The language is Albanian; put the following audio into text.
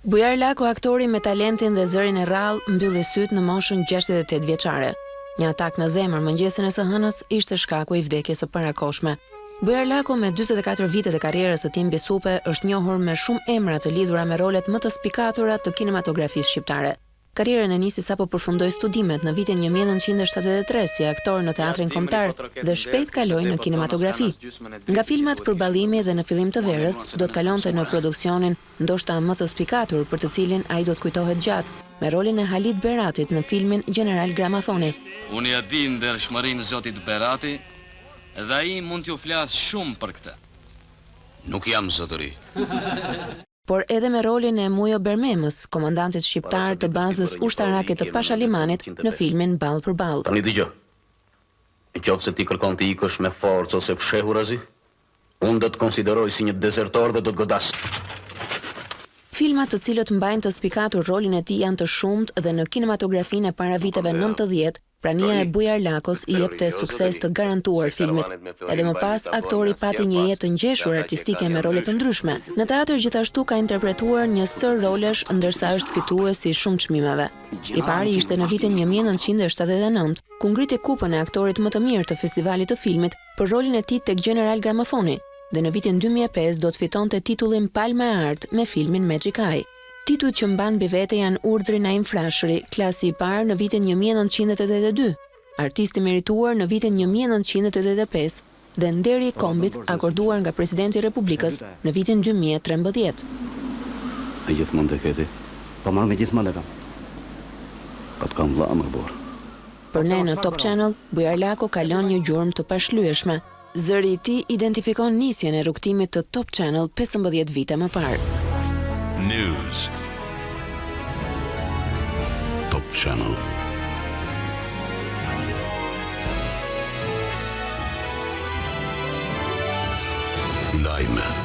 Bujar Lako, aktori me talentin dhe zërin e rrallë, mbylli syt në moshën 68 vjeçare. Një atak në zemër mëngjesin e së hënës ishte shkaku i vdekjes së parakohshme. Bujar Lako, me 44 vitet e karrierës së tij mbi supe, është njohur me shumë emra të lidhura me rolet më të spikatura të kinematografisë shqiptare. Karrierën e nisi sapo përfundoi studimet në vitin 1973 si aktor në teatrin kombëtar dhe shpejt kaloi në kinematografi. Nga filmat Përballimi dhe Në fillim të verës, do të kalonte në produksionin ndoshta më të spikatur për të cilin ai do të kujtohet gjatë, me rolin e Halit Beratit në filmin General Gramafoni. Unë ja di ndershmërinë e zotit Berati dhe ai mund t'ju flas shumë për këtë. Nuk jam zotëri. Por edhe me rolin e Mujo Bermemës, komandantit shqiptar të bazës ushtarake të Pashalimanit në filmin Ball për Ball. Tani dëgjoj. Nëse ti kërkon të ikësh me forcë ose fshehurazi, unë do të konsideroj si një dezertor dhe do të godas. Filmat të cilët mbajnë të spikatur rolin e tij janë të shumtë dhe në kinematografinë e para viteve 90, prania e Bujar Lakos I jepte sukses të garantuar filmit. Edhe më pas, aktori pati një jetë të ngjeshur artistike me role të ndryshme. Në teatr gjithashtu ka interpretuar një sër rolesh ndërsa është fitues I shumë çmimeve. I pari ishte në vitin 1979, ku ngriti kupën e aktorit më të mirë të festivalit të filmit për rolin e tij tek General Gramafoni, dhe në vitin 2005 do të fitonte titullin Palma e Artë me filmin Magic Eye. Titujt që mban mbi vete janë Urdhri Naim Frashëri, klasi I parë në vitin 1982, Artisti merituar në vitin 1985 dhe Nderi I Kombit akorduar nga Presidenti I Republikës në vitin 2013. E gjithmonë të keti, po marrë me gjithmonë e kam. Po të kam vëlla më borë. Për ne në Top Channel, Bujar Lako kalon një gjurmë të pashlyeshme. Zëri I tij identifikon nisjen e rrugtimit të Top Channel 15 vite më parë. News. Top Channel. Lajme.